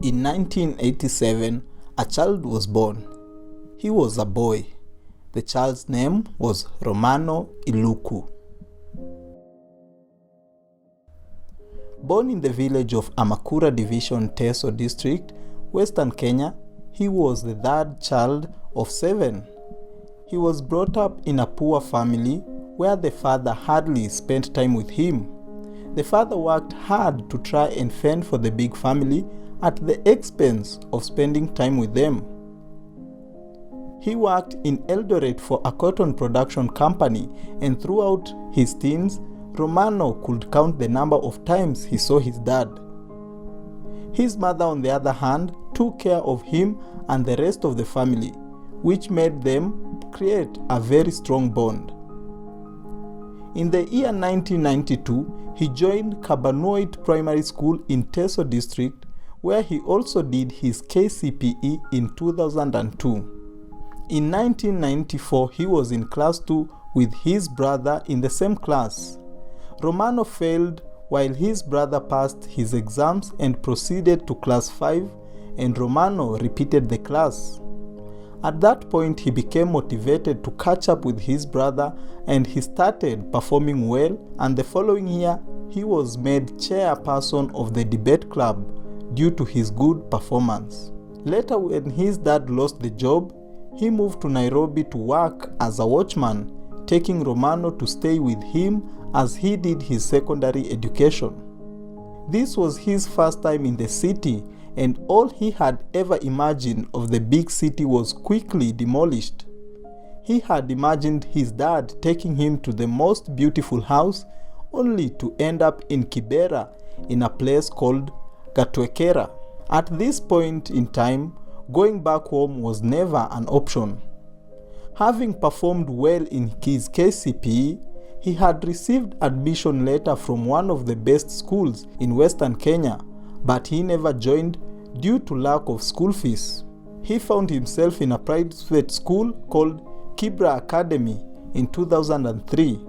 In 1987, a child was born. He was a boy. The child's name was Romano Iluku. Born in the village of Amakura Division, Teso District, Western Kenya, he was the third child of 7. He was brought up in a poor family where the father hardly spent time with him. The father worked hard to try and fend for the big family at the expense of spending time with them. He worked in Eldoret for a cotton production company, and throughout his teens, Romano could count the number of times he saw his dad. His mother, on the other hand, took care of him and the rest of the family, which made them create a very strong bond. In the year 1992, he joined Kabanoit Primary School in Teso District, where he also did his KCPE in 2002. In 1994, he was in class 2 with his brother in the same class. Romano failed while his brother passed his exams and proceeded to class 5, and Romano repeated the class. At that point, he became motivated to catch up with his brother, and he started performing well, and the following year, he was made chairperson of the debate club due to his good performance. Later, when his dad lost the job, he moved to Nairobi to work as a watchman, taking Romano to stay with him as he did his secondary education. This was his first time in the city, and all he had ever imagined of the big city was quickly demolished. He had imagined his dad taking him to the most beautiful house, only to end up in Kibera, in a place called Gatwekera. At this point in time, going back home was never an option. Having performed well in his KCPE, he had received admission letter from one of the best schools in Western Kenya, but he never joined due to lack of school fees. He found himself in a private school called Kibra Academy in 2003,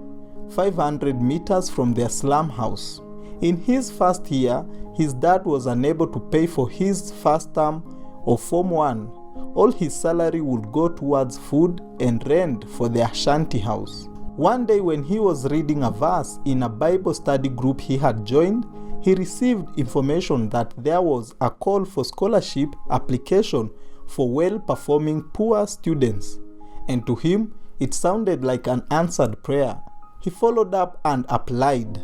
500 meters from their slum house. In his first year, his dad was unable to pay for his first term of Form 1. All his salary would go towards food and rent for their shanty house. One day when he was reading a verse in a Bible study group he had joined, he received information that there was a call for scholarship application for well-performing poor students, and to him it sounded like an answered prayer. He followed up and applied.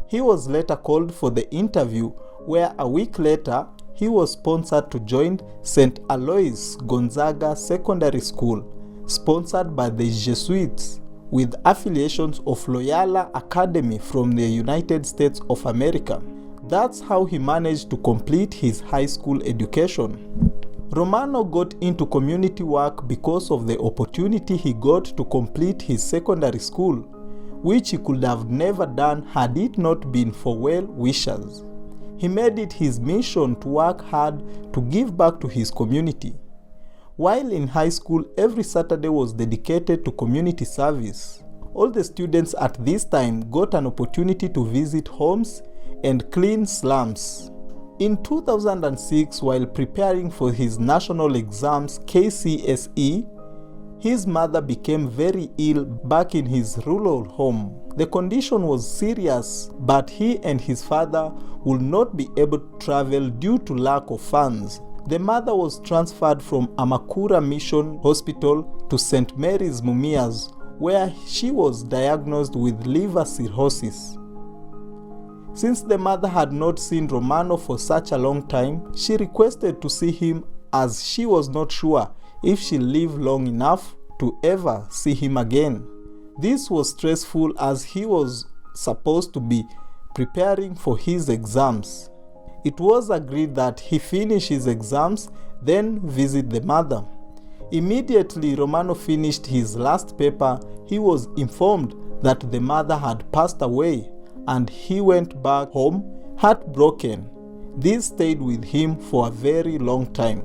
He was later called for the interview, where a week later he was sponsored to join St. Alois Gonzaga Secondary School, sponsored by the Jesuits, with affiliations of Loyola Academy from the United States of America. That's how he managed to complete his high school education. Romano got into community work because of the opportunity he got to complete his secondary school, which he could have never done had it not been for well-wishers. He made it his mission to work hard to give back to his community. While in high school, every Saturday was dedicated to community service. All the students at this time got an opportunity to visit homes and clean slums. In 2006, while preparing for his national exams KCSE, his mother became very ill back in his rural home. The condition was serious, but he and his father would not be able to travel due to lack of funds. The mother was transferred from Amakura Mission Hospital to St. Mary's Mumias, where she was diagnosed with liver cirrhosis. Since the mother had not seen Romano for such a long time, she requested to see him, as she was not sure if she'll live long enough to ever see him again. This was stressful as he was supposed to be preparing for his exams. It was agreed that he finish his exams, then visit the mother. Immediately Romano finished his last paper, he was informed that the mother had passed away, and he went back home heartbroken. This stayed with him for a very long time.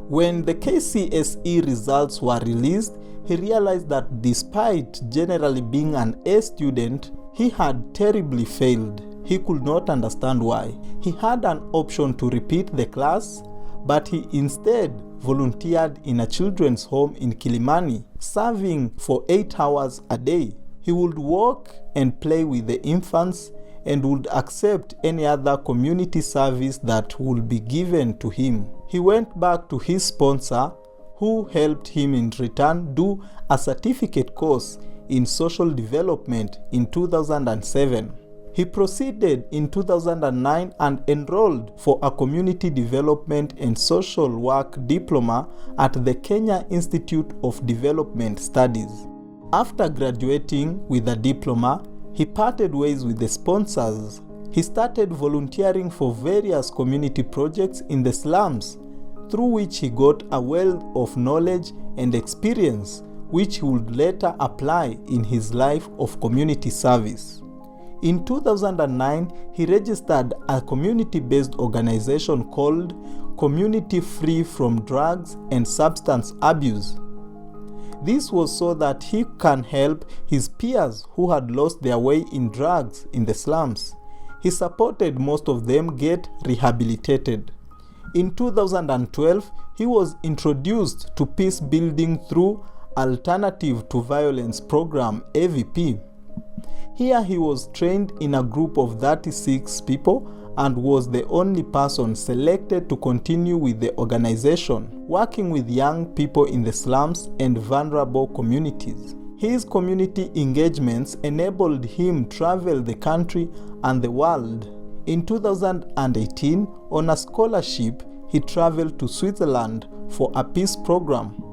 When the KCSE results were released, he realized that despite generally being an A student, he had terribly failed. He could not understand why. He had an option to repeat the class, but he instead volunteered in a children's home in Kilimani, serving for 8 hours a day. He would walk and play with the infants and would accept any other community service that would be given to him. He went back to his sponsor, who helped him in return do a certificate course in social development in 2007. He proceeded in 2009 and enrolled for a community development and social work diploma at the Kenya Institute of Development Studies. After graduating with a diploma, he parted ways with the sponsors. He started volunteering for various community projects in the slums, through which he got a wealth of knowledge and experience, which he would later apply in his life of community service. In 2009, he registered a community-based organization called Community Free from Drugs and Substance Abuse. This was so that he can help his peers who had lost their way in drugs in the slums. He supported most of them get rehabilitated. In 2012, he was introduced to peace building through Alternative to Violence Program (AVP). Here he was trained in a group of 36 people and was the only person selected to continue with the organization, working with young people in the slums and vulnerable communities. His community engagements enabled him to travel the country and the world. In 2018, on a scholarship, he traveled to Switzerland for a peace program.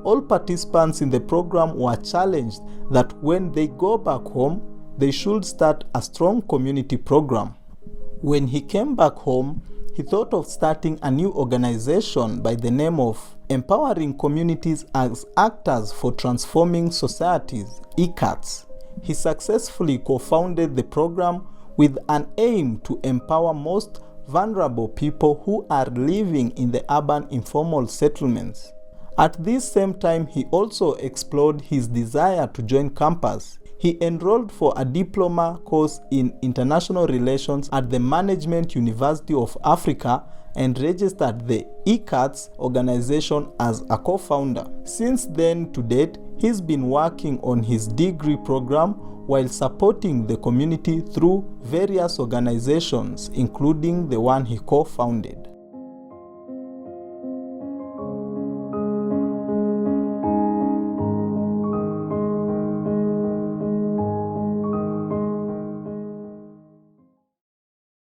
All participants in the program were challenged that when they go back home, they should start a strong community program. When he came back home, he thought of starting a new organization by the name of Empowering Communities as Actors for Transforming Societies, ECATS. He successfully co-founded the program with an aim to empower most vulnerable people who are living in the urban informal settlements. At this same time, he also explored his desire to join campus. He enrolled for a diploma course in international relations at the Management University of Africa and registered the ECATS organization as a co-founder. Since then to date, he's been working on his degree program while supporting the community through various organizations, including the one he co-founded.